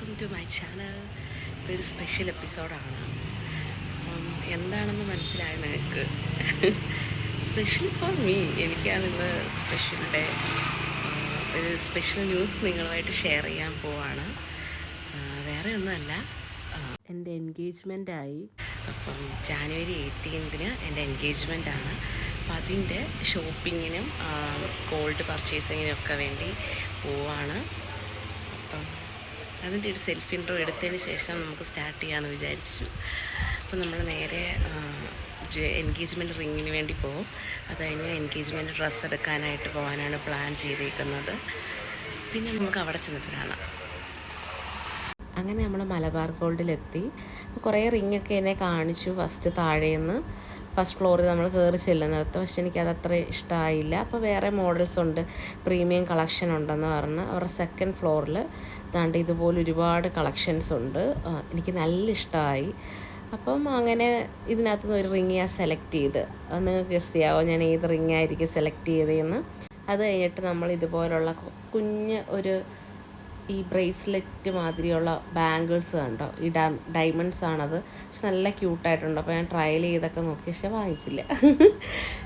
Welcome to my channel. ഇതൊരു special എപ്പിസോഡാണ്. എന്താണെന്ന് മനസ്സിലായി നിങ്ങൾക്ക്? Special for me. എനിക്കാണിന്ന് സ്പെഷ്യൽ ഡേ. ഒരു സ്പെഷ്യൽ ന്യൂസ് നിങ്ങളുമായിട്ട് ഷെയർ ചെയ്യാൻ പോവാണ്. വേറെ ഒന്നുമല്ല, എൻ്റെ എൻഗേജ്മെൻറ്റായി. അപ്പം ജാനുവരി 18 എൻ്റെ എൻഗേജ്മെൻറ്റാണ്. അപ്പം അതിൻ്റെ ഷോപ്പിങ്ങിനും ഗോൾഡ് പർച്ചേസിങ്ങിനും ഒക്കെ വേണ്ടി പോവാണ്. അപ്പം അതിൻ്റെ ഒരു സെൽഫ് ഇൻട്രോ എടുത്തതിന് ശേഷം നമുക്ക് സ്റ്റാർട്ട് ചെയ്യാമെന്ന് വിചാരിച്ചു. അപ്പം നമ്മൾ നേരെ എൻഗേജ്മെൻറ്റ് റിങ്ങിന് വേണ്ടി പോകും. അത് കഴിഞ്ഞ് എൻഗേജ്മെൻറ്റ് ഡ്രസ്സ് എടുക്കാനായിട്ട് പോകാനാണ് പ്ലാൻ ചെയ്തേക്കുന്നത്. പിന്നെ നമുക്ക് അവിടെ ചെന്നിട്ട് കാണാം. അങ്ങനെ നമ്മൾ മലബാർ ഗോൾഡിലെത്തി. കുറേ റിങ്ങൊക്കെ എന്നെ കാണിച്ചു. ഫസ്റ്റ് ഫ്ലോറിൽ നമ്മൾ കയറി ചെല്ലുന്നത്. പക്ഷെ എനിക്കത് അത്ര ഇഷ്ടമായില്ല. അപ്പോൾ വേറെ മോഡൽസ് ഉണ്ട്, പ്രീമിയം കളക്ഷൻ ഉണ്ടെന്ന് പറഞ്ഞ് അവരുടെ സെക്കൻഡ് ഫ്ലോറിൽ ദാണ്ട് ഇതുപോലെ ഒരുപാട് കളക്ഷൻസ് ഉണ്ട്. എനിക്ക് നല്ല ഇഷ്ടമായി. അപ്പം അങ്ങനെ ഇതിനകത്തുനിന്ന് ഒരു റിങ് ഞാൻ സെലക്ട് ചെയ്ത്, നിങ്ങൾക്ക് ഗസ് ചെയ്യാമോ ഞാൻ ഏത് റിങ്ങായിരിക്കും സെലക്ട് ചെയ്തതെന്ന്? അത് കഴിഞ്ഞിട്ട് നമ്മൾ ഇതുപോലുള്ള കുഞ്ഞ് ഒരു ഈ ബ്രേസ്ലെറ്റ് മാതിരിയുള്ള ബാംഗിൾസ് കണ്ടോ, ഈ ഡയമണ്ട്സ് ആണത്. പക്ഷെ നല്ല ക്യൂട്ടായിട്ടുണ്ട്. അപ്പോൾ ഞാൻ ട്രയൽ ചെയ്തൊക്കെ നോക്കി, പക്ഷെ വാങ്ങിച്ചില്ല.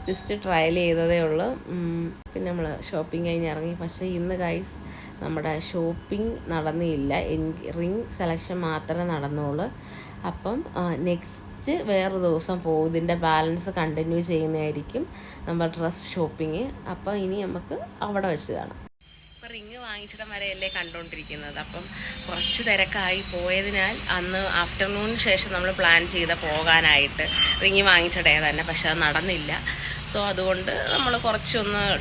ജസ്റ്റ് ട്രയൽ ചെയ്തതേ ഉള്ളൂ. പിന്നെ നമ്മൾ ഷോപ്പിംഗ് കഴിഞ്ഞ് ഇറങ്ങി. പക്ഷേ ഇന്ന് ഗൈസ് നമ്മുടെ ഷോപ്പിംഗ് നടന്നില്ല, റിങ് സെലക്ഷൻ മാത്രമേ നടന്നുള്ളൂ. അപ്പം നെക്സ്റ്റ് വേറെ ദിവസം പോകും. ഇതിൻ്റെ ബാലൻസ് കണ്ടിന്യൂ ചെയ്യുന്നതായിരിക്കും നമ്മൾ ഡ്രസ് ഷോപ്പിംഗ്. അപ്പം ഇനി നമുക്ക് അവിടെ വെച്ച് കാണാം. ഇപ്പോൾ റിങ് വാങ്ങിച്ചിടം വരെയല്ലേ കണ്ടുകൊണ്ടിരിക്കുന്നത്. അപ്പം കുറച്ച് തിരക്കായി പോയതിനാൽ അന്ന് ആഫ്റ്റർനൂണിന് ശേഷം നമ്മൾ പ്ലാൻ ചെയ്ത പോകാനായിട്ട് റിങ് വാങ്ങിച്ചിടേ തന്നെ. പക്ഷെ അത് നടന്നില്ല. സോ അതുകൊണ്ട് നമ്മൾ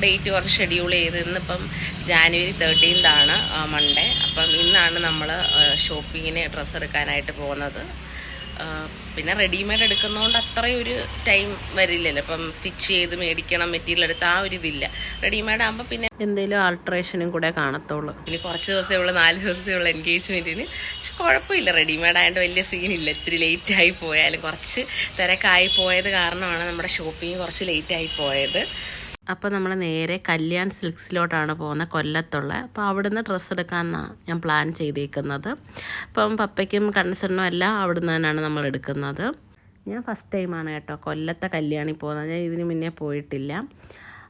ഡേറ്റ് കുറച്ച് ഷെഡ്യൂൾ ചെയ്ത്, ഇന്നിപ്പം ജാനുവരി 13 മൺഡേ. അപ്പം ഇന്നാണ് നമ്മൾ ഷോപ്പിങ്ങിന് ഡ്രസ്സ് എടുക്കാനായിട്ട് പോകുന്നത്. പിന്നെ റെഡിമെയ്ഡ് എടുക്കുന്നതുകൊണ്ട് അത്രയും ഒരു ടൈം വരില്ലല്ലോ. ഇപ്പം സ്റ്റിച്ച് ചെയ്ത് മേടിക്കണം, മെറ്റീരിയൽ എടുത്ത് ആ ഒരു ഇതില്ല. റെഡിമെയ്ഡ് ആകുമ്പോൾ പിന്നെ എന്തെങ്കിലും ആൾട്രേഷനും കൂടെ കാണത്തുള്ളൂ. ഇനി കുറച്ച് ദിവസമേ ഉള്ളൂ, 4 ദിവസമേ ഉള്ളൂ എൻഗേജ്മെൻറ്റിന്. പക്ഷെ കുഴപ്പമില്ല, റെഡിമെയ്ഡ് ആയതുകൊണ്ട് വലിയ സീനില്ല. ഇത്തിരി ലേറ്റായി പോയാലും, കുറച്ച് തിരക്കായി പോയത് കാരണമാണ് നമ്മുടെ ഷോപ്പിംഗ് കുറച്ച് ലേറ്റായി പോയത്. അപ്പോൾ നമ്മൾ നേരെ കല്യാൺ സിൽക്സിലോട്ടാണ് പോകുന്നത്, കൊല്ലത്തുള്ള. അപ്പോൾ അവിടുന്ന് ഡ്രസ്സ് എടുക്കാമെന്നാണ് ഞാൻ പ്ലാൻ ചെയ്തേക്കുന്നത്. അപ്പം പപ്പയ്ക്കും കണ്ണസറിനും എല്ലാം അവിടുന്ന് തന്നെയാണ് നമ്മൾ എടുക്കുന്നത്. ഞാൻ ഫസ്റ്റ് ടൈമാണ് കേട്ടോ കൊല്ലത്തെ കല്യാണിൽ പോകുന്നത്. ഞാൻ ഇതിന് മുന്നേ പോയിട്ടില്ല.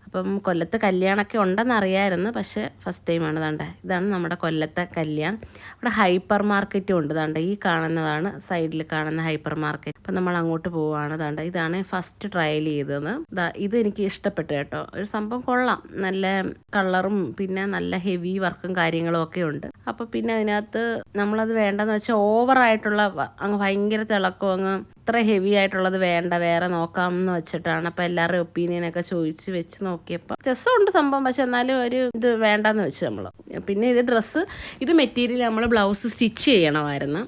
അപ്പം കൊല്ലത്ത് കല്യാണമൊക്കെ ഉണ്ടെന്നറിയാമായിരുന്നു, പക്ഷേ ഫസ്റ്റ് ടൈമാണ്. ഇതാണ് നമ്മുടെ കൊല്ലത്തെ കല്യാൺ. അവിടെ ഹൈപ്പർ മാർക്കറ്റും ഉണ്ട്. ഈ കാണുന്നതാണ് സൈഡിൽ കാണുന്ന ഹൈപ്പർ മാർക്കറ്റ്. അപ്പം നമ്മൾ അങ്ങോട്ട് പോവുകയാണ്. ഇതാണ് ഫസ്റ്റ് ട്രയൽ ചെയ്തത്. ഇത് എനിക്ക് ഇഷ്ടപ്പെട്ടു കേട്ടോ. ഒരു സംഭവം കൊള്ളാം, നല്ല കളറും പിന്നെ നല്ല ഹെവി വർക്കും കാര്യങ്ങളും ഒക്കെ ഉണ്ട്. അപ്പോൾ പിന്നെ അതിനകത്ത് നമ്മളത് വേണ്ടെന്ന് വെച്ചാൽ ഓവറായിട്ടുള്ള അങ്ങ് ഭയങ്കര തിളക്കം, അങ്ങ് അത്ര ഹെവി ആയിട്ടുള്ളത് വേണ്ട, വേറെ നോക്കാമെന്ന് വെച്ചിട്ടാണ്. അപ്പോൾ എല്ലാവരുടെയും ഒപ്പീനിയനൊക്കെ ചോദിച്ച് വെച്ച് നോക്കിയപ്പോൾ രസമുണ്ട് സംഭവം. പക്ഷെ എന്നാലും ഒരു ഇത് വേണ്ടെന്ന് വെച്ച് നമ്മൾ. പിന്നെ ഇത് മെറ്റീരിയൽ നമ്മൾ ബ്ലൗസ് സ്റ്റിച്ച് ചെയ്യണമായിരുന്നു.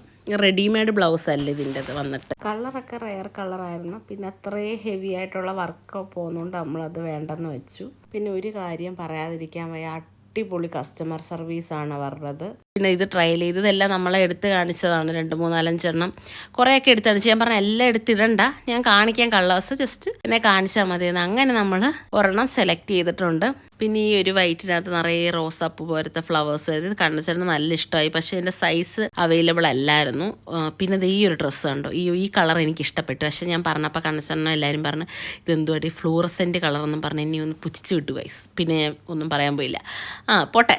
റെഡിമെയ്ഡ് ബ്ലൗസ് അല്ല ഇതിൻ്റെത് വന്നിട്ട്. കളറൊക്കെ റെയർ കളറായിരുന്നു. പിന്നെ അത്രയും ഹെവി ആയിട്ടുള്ള വർക്ക് പോകുന്നതുകൊണ്ട് നമ്മളത് വേണ്ടെന്ന് വെച്ചു. പിന്നെ ഒരു കാര്യം പറയാതിരിക്കാൻ വയ്യ, അടിപൊളി കസ്റ്റമർ സർവീസാണ് അവരുടേത്. പിന്നെ ഇത് ട്രയൽ ചെയ്തതെല്ലാം നമ്മളെ എടുത്ത് കാണിച്ചതാണ്. 2, 3, 4, 5 കുറേയൊക്കെ എടുത്ത് കാണിച്ചു. ഞാൻ പറഞ്ഞ എല്ലാം എടുത്തിടണ്ട, ഞാൻ കാണിക്കാൻ കളേഴ്സ് ജസ്റ്റ് എന്നെ കാണിച്ചാൽ മതിയെന്ന്. അങ്ങനെ നമ്മൾ ഒരെണ്ണം സെലക്ട് ചെയ്തിട്ടുണ്ട്. പിന്നെ ഈ ഒരു വൈറ്റിനകത്ത് നിറയെ റോസാപ്പൂ പോലത്തെ ഫ്ലവേഴ്സ് വരുന്നത് കണ്ണച്ചേട്ടന് നല്ല ഇഷ്ടമായി. പക്ഷേ എൻ്റെ സൈസ് അവൈലബിൾ അല്ലായിരുന്നു. പിന്നെ ഈ ഒരു ഡ്രസ്സ് കണ്ടോ, ഈ കളർ എനിക്ക് ഇഷ്ടപ്പെട്ടു. പക്ഷേ ഞാൻ പറഞ്ഞപ്പോൾ കണ്ണച്ചേട്ടനും എല്ലാവരും പറഞ്ഞു ഇതെന്തുമായിട്ട് ഫ്ലൂറസെൻ്റ് കളറെന്നും പറഞ്ഞ് എന്നെ ഒന്ന് പുച്ഛിച്ച് വിട്ടു ഗൈസ്. പിന്നെ ഒന്നും പറയാൻ പോയില്ല. പോട്ടെ.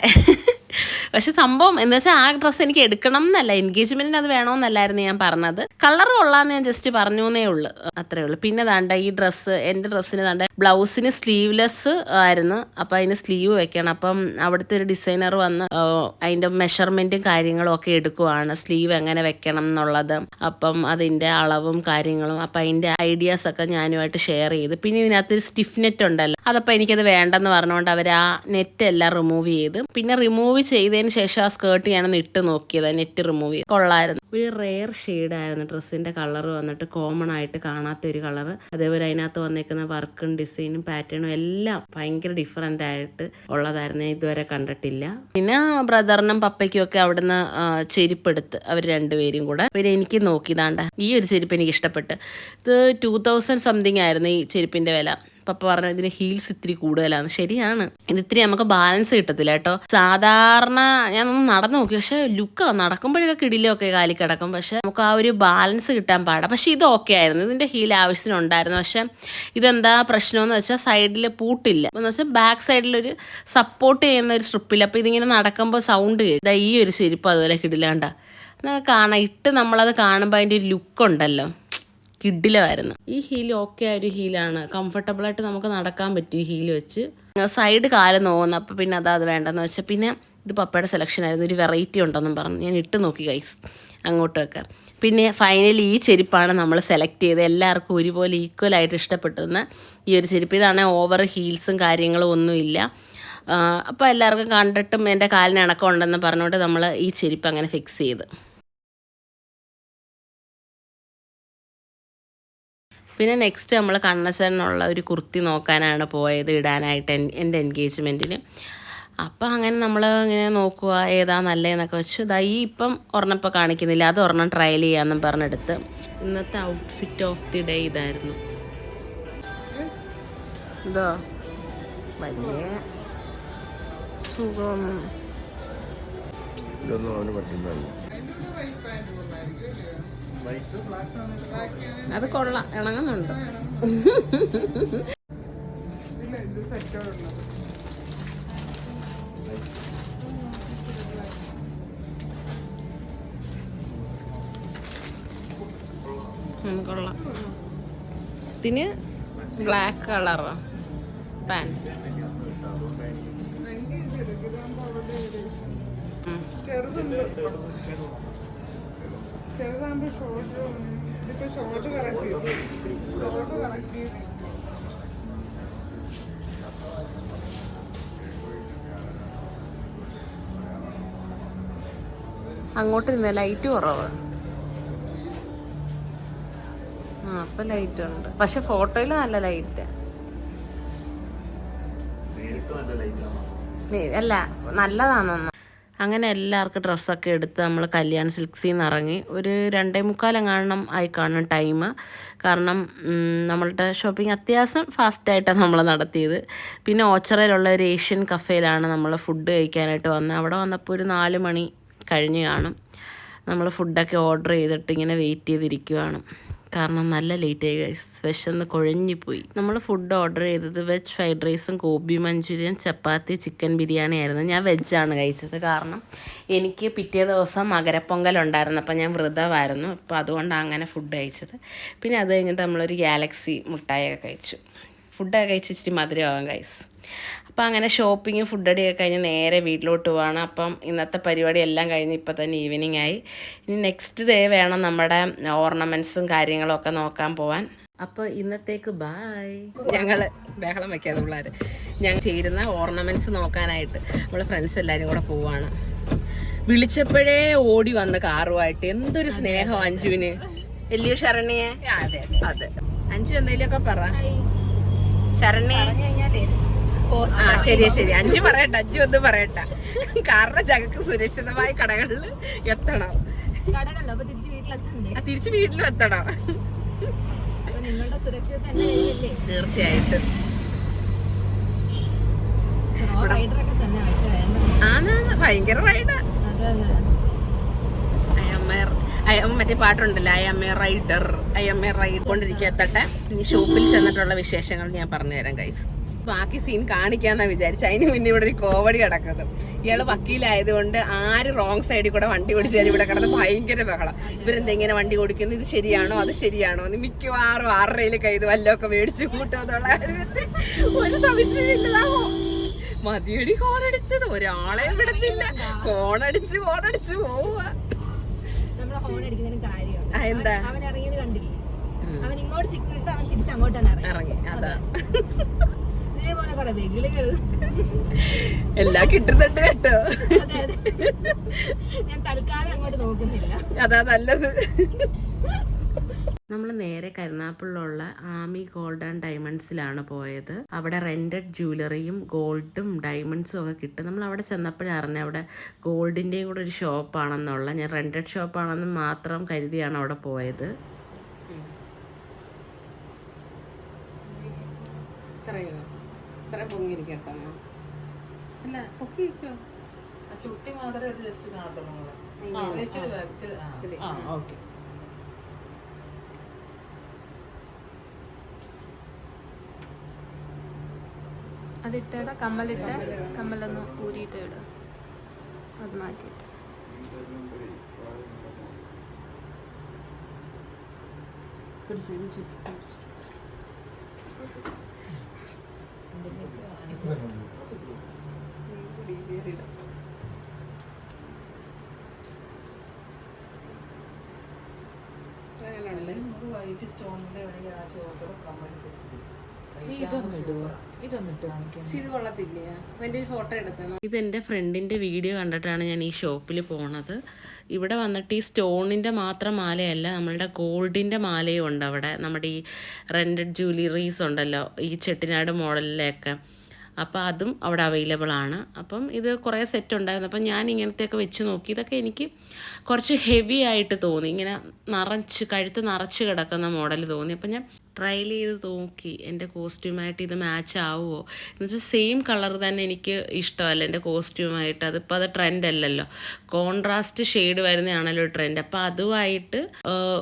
പക്ഷെ സംഭവം എന്താ വെച്ചാൽ ആ ഡ്രസ്സ് എനിക്ക് എടുക്കണം എന്നല്ല, എൻഗേജ്മെൻറ്റിന് അത് വേണമെന്നല്ലായിരുന്നു ഞാൻ പറഞ്ഞത്. കളർ കൊള്ളാമെന്ന് ഞാൻ ജസ്റ്റ് പറഞ്ഞു എന്നേ ഉള്ളൂ, അത്രേ ഉള്ളൂ. പിന്നെ ഈ ഡ്രസ്സ്, എൻ്റെ ഡ്രസ്സിന് ബ്ലൗസിന് സ്ലീവ്ലെസ് ആയിരുന്നു. അപ്പോൾ അതിന് സ്ലീവ് വെക്കണം. അപ്പം അവിടുത്തെ ഒരു ഡിസൈനർ വന്ന് അതിൻ്റെ മെഷർമെൻറ്റും കാര്യങ്ങളും ഒക്കെ എടുക്കുവാണ്, സ്ലീവ് എങ്ങനെ വെക്കണം എന്നുള്ളത്. അപ്പം അതിൻ്റെ അളവും കാര്യങ്ങളും, അപ്പം അതിൻ്റെ ഐഡിയാസൊക്കെ ഞാനുമായിട്ട് ഷെയർ ചെയ്ത്. പിന്നെ ഇതിനകത്തൊരു സ്റ്റിഫ് നെറ്റ് ഉണ്ടല്ലോ, അതപ്പോൾ എനിക്കത് വേണ്ടെന്ന് പറഞ്ഞുകൊണ്ട് അവർ ആ നെറ്റ് എല്ലാം റിമൂവ് ചെയ്ത്, പിന്നെ റിമൂവ് ചെയ്തതിന് ശേഷം ആ സ്കേർട്ട് ഞാനൊന്ന് ഇട്ട് നോക്കിയത്, നെറ്റ് റിമൂവ് ചെയ്ത്. കൊള്ളായിരുന്നു. ഒരു റെയർ ഷെയ്ഡായിരുന്നു ഡ്രസ്സിൻ്റെ കളർ വന്നിട്ട്, കോമൺ ആയിട്ട് കാണാത്തൊരു കളർ. അതേപോലെ അതിനകത്ത് വന്നേക്കുന്ന വർക്കും ഡിസൈനും പാറ്റേണും എല്ലാം ഭയങ്കര ഡിഫറെൻ്റ് ആയിട്ട് ഉള്ളതായിരുന്നു, ഇതുവരെ കണ്ടിട്ടില്ല. പിന്നെ ബ്രദറിനും പപ്പയ്ക്കും ഒക്കെ അവിടുന്ന് ചെരുപ്പെടുത്ത് അവർ രണ്ടുപേരും കൂടെ. പിന്നെ എനിക്ക് നോക്കിയതാണ്ട ഈ ഒരു ചെരുപ്പ് എനിക്ക് ഇഷ്ടപ്പെട്ട്. ഇത് 2000 സംതിങ് ആയിരുന്നു ഈ ചെരുപ്പിൻ്റെ വില. പപ്പ പറഞ്ഞു ഇതിന് ഹീൽസ് ഇത്തിരി കൂടുതലാണ്. ശരിയാണ്, ഇത് ഇത്തിരി നമുക്ക് ബാലൻസ് കിട്ടത്തില്ല കേട്ടോ. സാധാരണ ഞാനൊന്ന് നടന്നു നോക്കി, പക്ഷെ ലുക്ക് നടക്കുമ്പോഴൊക്കെ കിടിലൊക്കെ കാലി കിടക്കും, പക്ഷെ നമുക്ക് ആ ഒരു ബാലൻസ് കിട്ടാൻ പാടാം. പക്ഷെ ഇത് ഓക്കെ ആയിരുന്നു, ഇതിൻ്റെ ഹീൽ ആവശ്യത്തിനുണ്ടായിരുന്നു. പക്ഷെ ഇതെന്താ പ്രശ്നമെന്ന് വെച്ചാൽ സൈഡിൽ പൂട്ടില്ല എന്ന് വെച്ചാൽ ബാക്ക് സൈഡിലൊരു സപ്പോർട്ട് ചെയ്യുന്ന ഒരു സ്ട്രിപ്പില്ല. അപ്പോൾ ഇതിങ്ങനെ നടക്കുമ്പോൾ സൗണ്ട് കേൾക്കും. ഈ ഒരു ചെരുപ്പ് അതുപോലെ കിടിലാണ്ട കാണാം, ഇട്ട് നമ്മളത് കാണുമ്പോൾ അതിൻ്റെ ഒരു ലുക്ക് ഉണ്ടല്ലോ, കിഡിലമായിരുന്നു. ഈ ഹീൽ ഓക്കെ ആയൊരു ഹീലാണ്, കംഫർട്ടബിളായിട്ട് നമുക്ക് നടക്കാൻ പറ്റും ഈ ഹീൽ വെച്ച്. സൈഡ് കാല് നോവുന്നു, അപ്പോൾ പിന്നെ അത് വേണ്ടെന്ന് വെച്ചാൽ പിന്നെ ഇത് പപ്പയുടെ സെലക്ഷൻ ആയിരുന്നു. ഒരു വെറൈറ്റി ഉണ്ടെന്നും പറഞ്ഞു ഞാൻ ഇട്ട് നോക്കി ഗൈസ് അങ്ങോട്ടൊക്കെ. പിന്നെ ഫൈനലി ഈ ചെരുപ്പാണ് നമ്മൾ സെലക്ട് ചെയ്ത് എല്ലാവർക്കും ഒരുപോലെ ഈക്വലായിട്ട് ഇഷ്ടപ്പെട്ടുന്ന ഈ ഒരു ചെരുപ്പ്. ഇതാണ് ഓവർ ഹീൽസും കാര്യങ്ങളും ഒന്നുമില്ല. അപ്പോൾ എല്ലാവർക്കും കണ്ടിട്ടും എൻ്റെ കാലിന് ഇണക്കം ഉണ്ടെന്ന് പറഞ്ഞുകൊണ്ട് നമ്മൾ ഈ ചെരുപ്പ് അങ്ങനെ ഫിക്സ് ചെയ്ത്. പിന്നെ നെക്സ്റ്റ് നമ്മൾ കണ്ണശനുള്ള ഒരു കുർത്തി നോക്കാനാണ് പോയത് ഇടാനായിട്ട് എൻ്റെ എൻഗേജ്മെൻറ്റിന്. അപ്പോൾ അങ്ങനെ നമ്മൾ ഇങ്ങനെ നോക്കുക ഏതാ നല്ലതെന്നൊക്കെ വെച്ചു. ഈ ഇപ്പം ഒരെണ്ണം ഇപ്പോൾ കാണിക്കുന്നില്ല, അത് ഒരെണ്ണം ട്രയൽ ചെയ്യാമെന്നും പറഞ്ഞെടുത്ത്. ഇന്നത്തെ ഔട്ട്ഫിറ്റ് ഓഫ് ദി ഡേ ഇതായിരുന്നു. ഇതോ വലിയ സുഖം, അത് കൊള്ളാം, ഇണങ്ങുന്നുണ്ട്. കൊള്ളാം. ഇതിന് ബ്ലാക്ക് കളറോ പാൻറ്. അങ്ങോട്ട് നിന്ന് ലൈറ്റ് കുറവ്. അപ്പൊ ലൈറ്റ് ഉണ്ട്, പക്ഷെ ഫോട്ടോയിൽ നല്ല ലൈറ്റ് അല്ല, നല്ലതാണെന്ന്. അങ്ങനെ എല്ലാവർക്കും ഡ്രസ്സൊക്കെ എടുത്ത് നമ്മൾ കല്യാൺ സിൽക്സിൽ നിന്ന് ഇറങ്ങി. ഒരു 2:45 ആയി കാണും ടൈം. കാരണം നമ്മളുടെ ഷോപ്പിംഗ് അത്യാവശ്യം ഫാസ്റ്റായിട്ടാണ് നമ്മൾ നടത്തിയത്. പിന്നെ ഓച്ചറയിലുള്ള ഒരു ഏഷ്യൻ കഫേയിലാണ് നമ്മൾ ഫുഡ് കഴിക്കാനായിട്ട് വന്നത്. അവിടെ വന്നപ്പോൾ ഒരു 4 മണി കഴിഞ്ഞ് കാണും. നമ്മൾ ഫുഡൊക്കെ ഓർഡർ ചെയ്തിട്ട് ഇങ്ങനെ വെയിറ്റ് ചെയ്തിരിക്കുവാണ്. കാരണം നല്ല ലേറ്റ് ആയി ഗൈസ്, വിശന്ന് കുഴഞ്ഞിപ്പോയി. നമ്മൾ ഫുഡ് ഓർഡർ ചെയ്തത് വെജ് ഫ്രൈഡ് റൈസും ഗോബി മഞ്ചൂരിയൻ, ചപ്പാത്തി, ചിക്കൻ ബിരിയാണി ആയിരുന്നു. ഞാൻ വെജാണ് കഴിച്ചത്, കാരണം എനിക്ക് പിറ്റേ ദിവസം മകരപ്പൊങ്കൽ ഉണ്ടായിരുന്നു. അപ്പോൾ ഞാൻ വ്രതമായിരുന്നു, അപ്പോൾ അതുകൊണ്ടാണ് അങ്ങനെ ഫുഡ് കഴിച്ചത്. പിന്നെ അത് കഴിഞ്ഞിട്ട് നമ്മളൊരു ഗാലക്സി മുട്ടായൊക്കെ കഴിച്ചു. ഫുഡൊക്കെ കഴിച്ച് ഇച്ചിരി മധുരമാകാം ഗൈസ്. അപ്പോൾ അങ്ങനെ ഷോപ്പിങ്ങും ഫുഡടിയൊക്കെ കഴിഞ്ഞ് നേരെ വീട്ടിലോട്ട് പോവാണ്. അപ്പം ഇന്നത്തെ പരിപാടി എല്ലാം കഴിഞ്ഞ് ഇപ്പോൾ തന്നെ ഈവനിങ് ആയി. ഇനി നെക്സ്റ്റ് ഡേ വേണം നമ്മുടെ ഓർണമെൻറ്റ്സും കാര്യങ്ങളും ഒക്കെ നോക്കാൻ പോവാൻ. അപ്പോൾ ഇന്നത്തേക്ക് ബായ്. ഞങ്ങൾ ബഹളം വയ്ക്കാതെ പിള്ളേർ ഞങ്ങൾ ചേരുന്ന ഓർണമെൻറ്റ്സ് നോക്കാനായിട്ട് നമ്മൾ ഫ്രണ്ട്സ് എല്ലാവരും കൂടെ പോവാണ്. വിളിച്ചപ്പോഴേ ഓടി വന്ന കാറുമായിട്ട്. എന്തൊരു സ്നേഹം അഞ്ജുവിന്, വലിയ ശരണ്യെ. അതെ അഞ്ജു എന്തെങ്കിലുമൊക്കെ പറ. ശരണ്യ ശരി അഞ്ചു പറയട്ടെ, അഞ്ചു ഒന്നും പറയട്ട. കാരണം ഞങ്ങൾക്ക് സുരക്ഷിതമായ കടകളിൽ എത്തണം, തിരിച്ച് വീട്ടിലും എത്തണം. തീർച്ചയായിട്ടും ഭയങ്കര റൈഡ്. മറ്റേ പാട്ടുണ്ടല്ലോ, I'm a rider, I'm a ride കൊണ്ടിരിക്കുക. എത്തട്ടെ. ഇനി ഷോപ്പിൽ ചെന്നിട്ടുള്ള വിശേഷങ്ങൾ ഞാൻ പറഞ്ഞുതരാം ഗൈസ്. ബാക്കി സീൻ കാണിക്കാന്നാ വിചാരിച്ചു. അതിന് മുന്നേ ഇവിടെ ഒരു കോമഡി കിടക്കുന്നത്. ഇയാള് വക്കീലായതുകൊണ്ട് ആര് റോങ് സൈഡിൽ കൂടെ വണ്ടി ഓടിച്ചാലും ഇവിടെ കിടന്ന് ഭയങ്കര ബഹളം. ഇവരെന്തെങ്ങനെ വണ്ടി ഓടിക്കുന്നു, ഇത് ശരിയാണോ അത് ശരിയാണോ എന്ന് മിക്കവാറും 6 കയ്യിൽ വല്ലതൊക്കെ മേടിച്ചു കൂട്ടുന്നുള്ള ഒരു സംശയമില്ലതാവോ. മതിയടി കോണടിച്ചത്, ഒരാളെ വിടുന്നില്ല. കോണടിച്ച് പോവുക. എന്താ അവൻ ഇറങ്ങിയത് കണ്ടില്ലേ? അവൻ ഇങ്ങോട്ട് സിഗ്നൽ ഇട്ട് അവൻ തിരിച്ചങ്ങോട്ടാണ് ഇറങ്ങി. അതാ എല്ലാം കിട്ടുന്നുണ്ട് കേട്ടോ. ഞാൻ തൽക്കാലം അങ്ങോട്ട് നോക്കുന്നില്ല, അതാ നല്ലത്. നമ്മൾ നേരെ കരുനാഗപ്പള്ളിലുള്ള ആമി ഗോൾഡ് ആൻഡ് ഡയമണ്ട്സിലാണ് പോയത്. അവിടെ റെന്റഡ് ജ്വല്ലറിയും ഗോൾഡും ഡയമണ്ട്സും ഒക്കെ കിട്ടും. നമ്മൾ അവിടെ ചെന്നപ്പോഴറിഞ്ഞ അവിടെ ഗോൾഡിൻ്റെയും കൂടെ ഒരു ഷോപ്പാണെന്നുള്ള. ഞാൻ റെന്റഡ് ഷോപ്പാണെന്ന് മാത്രം കരുതിയാണ് അവിടെ പോയത്. ഇരിക്കട്ടെ. അല്ല പൊക്കി ഇരിക്കോ? ചുട്ടി മാത്രമായിട്ട് ജസ്റ്റ് കാണത്തുള്ളൂ. ഓക്കെ. അതിട്ട കമ്മലിട്ട കമ്മലൊന്ന് ഊരിയിട്ട് ഇടുക. അത് മാറ്റിയിട്ട് വൈറ്റ് സ്റ്റോണിന്റെ വേണമെങ്കിൽ ആ ചോക്കറും കമ്മൽ സെറ്റ്. ഇതെൻ്റെ ഫ്രണ്ടിൻ്റെ വീഡിയോ കണ്ടിട്ടാണ് ഞാൻ ഈ ഷോപ്പിൽ പോണത്. ഇവിടെ വന്നിട്ട് ഈ സ്റ്റോണിൻ്റെ മാത്രം മാലയല്ല, നമ്മളുടെ ഗോൾഡിൻ്റെ മാലയും ഉണ്ട് അവിടെ. നമ്മുടെ ഈ റെൻറ്റഡ് ജ്വല്ലറീസ് ഉണ്ടല്ലോ ഈ ചെട്ടിനാട് മോഡലിലൊക്കെ, അപ്പോൾ അതും അവിടെ അവൈലബിൾ ആണ്. അപ്പം ഇത് കുറേ സെറ്റ് ഉണ്ടായിരുന്നു. അപ്പം ഞാൻ ഇങ്ങനത്തെയൊക്കെ വെച്ച് നോക്കി. ഇതൊക്കെ എനിക്ക് കുറച്ച് ഹെവി ആയിട്ട് തോന്നി, ഇങ്ങനെ കഴുത്ത് നിറച്ച് കിടക്കുന്ന മോഡൽ തോന്നി. അപ്പം ഞാൻ ട്രയൽ ചെയ്ത് നോക്കി എൻ്റെ കോസ്റ്റ്യൂമായിട്ട് ഇത് മാച്ച് ആവുമോ എന്ന് വെച്ചാൽ സെയിം കളർ തന്നെ എനിക്ക് ഇഷ്ടമല്ല എൻ്റെ കോസ്റ്റ്യൂമായിട്ട്. അതിപ്പോൾ അത് ട്രെൻഡ് അല്ലല്ലോ, കോൺട്രാസ്റ്റ് ഷെയ്ഡ് വരുന്നതാണല്ലോ ട്രെൻഡ്. അപ്പോൾ അതുമായിട്ട്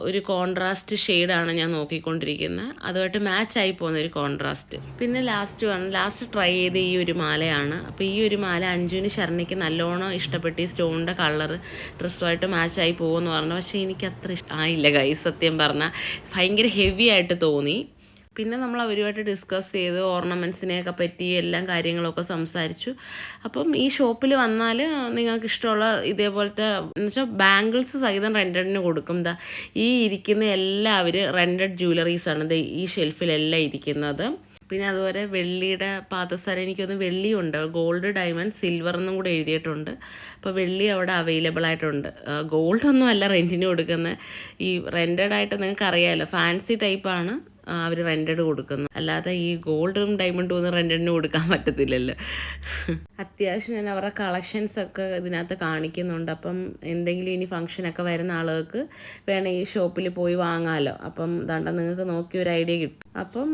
ഒരു കോൺട്രാസ്റ്റ് ഷെയ്ഡാണ് ഞാൻ നോക്കിക്കൊണ്ടിരിക്കുന്നത്, അതുമായിട്ട് മാച്ച് ആയി പോകുന്ന ഒരു കോൺട്രാസ്റ്റ്. പിന്നെ ലാസ്റ്റ് ട്രൈ ചെയ്ത് ഈ ഒരു മാലയാണ്. അപ്പോൾ ഈ ഒരു മാല അഞ്ജുവിന് ശരണിക്ക് നല്ലോണം ഇഷ്ടപ്പെട്ടു. ഈ സ്റ്റോണിൻ്റെ കളർ ഡ്രസ്സുമായിട്ട് മാച്ചായി പോകുമെന്ന് പറഞ്ഞു. പക്ഷേ എനിക്ക് അത്ര ഇഷ്ടമായില്ല ഗൈസ്, സത്യം പറഞ്ഞാൽ ഭയങ്കര ഹെവി ആയിട്ട് തോന്നി. പിന്നെ നമ്മൾ അവരുമായിട്ട് ഡിസ്കസ് ചെയ്ത് ഓർണമെൻറ്റ്സിനെയൊക്കെ പറ്റി എല്ലാ കാര്യങ്ങളൊക്കെ സംസാരിച്ചു. അപ്പം ഈ ഷോപ്പിൽ വന്നാൽ നിങ്ങൾക്ക് ഇഷ്ടമുള്ള ഇതേപോലത്തെ എന്ന് വെച്ചാൽ ബാംഗിൾസ് സഹിതം റെൻറ്റഡിന് കൊടുക്കും. ഈ ഇരിക്കുന്ന എല്ലാവരും റെൻറ്റഡ് ജ്വല്ലറീസാണ് ഈ ഷെൽഫിലെല്ലാം ഇരിക്കുന്നത്. പിന്നെ അതുപോലെ വെള്ളിയുടെ പാദസരം, എനിക്കൊന്ന് വെള്ളിയുണ്ട്, ഗോൾഡ്, ഡയമണ്ട്, സിൽവർ എന്നും കൂടെ എഴുതിയിട്ടുണ്ട്. അപ്പോൾ വെള്ളി അവിടെ അവൈലബിൾ ആയിട്ടുണ്ട്. ഗോൾഡൊന്നും അല്ല റെൻറ്റിന് കൊടുക്കുന്നത്, ഈ റെൻറ്റഡ് ആയിട്ട് നിങ്ങൾക്ക് അറിയാമല്ലോ, ഫാൻസി ടൈപ്പാണ് അവർ റെൻറ്റഡ് കൊടുക്കുന്നത്. അല്ലാതെ ഈ ഗോൾഡും ഡയമണ്ടും ഒന്നും റെൻറ്റഡിന് കൊടുക്കാൻ പറ്റത്തില്ലല്ലോ. അത്യാവശ്യം ഞാൻ അവരുടെ കളക്ഷൻസൊക്കെ ഇതിനകത്ത് കാണിക്കുന്നുണ്ട്. അപ്പം എന്തെങ്കിലും ഇനി ഫംഗ്ഷനൊക്കെ വരുന്ന ആളുകൾക്ക് വേണേൽ ഈ ഷോപ്പിൽ പോയി വാങ്ങാമല്ലോ. അപ്പം ദാണ്ട നിങ്ങൾക്ക് നോക്കി ഒരു ഐഡിയ കിട്ടും. അപ്പം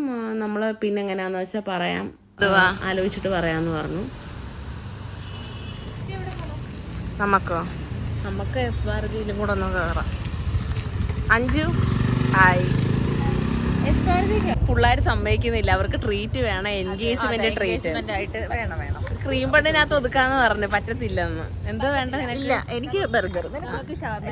നമ്മൾ പിന്നെ എങ്ങനെയാണെന്ന് വെച്ചാൽ പറയാം, ആലോചിച്ചിട്ട് പറയാമെന്ന് പറഞ്ഞു. നമുക്ക് എസ് ഭാരതിയിലും കൂടെ ഒന്ന് കയറാം. അഞ്ചു ആയി. പിള്ളേർ സമ്മതിക്കുന്നില്ല, അവർക്ക് ട്രീറ്റ് വേണം, എൻഗേജ്മെന്റ് ട്രീറ്റ്മെന്റ് ആയിട്ട് വേണം. ക്രീം പണ്ടിനകത്ത് ഒതുക്കാന്ന് പറഞ്ഞു, പറ്റത്തില്ലെന്ന്. എന്തോ വേണ്ട? എനിക്ക് ബർഗർ,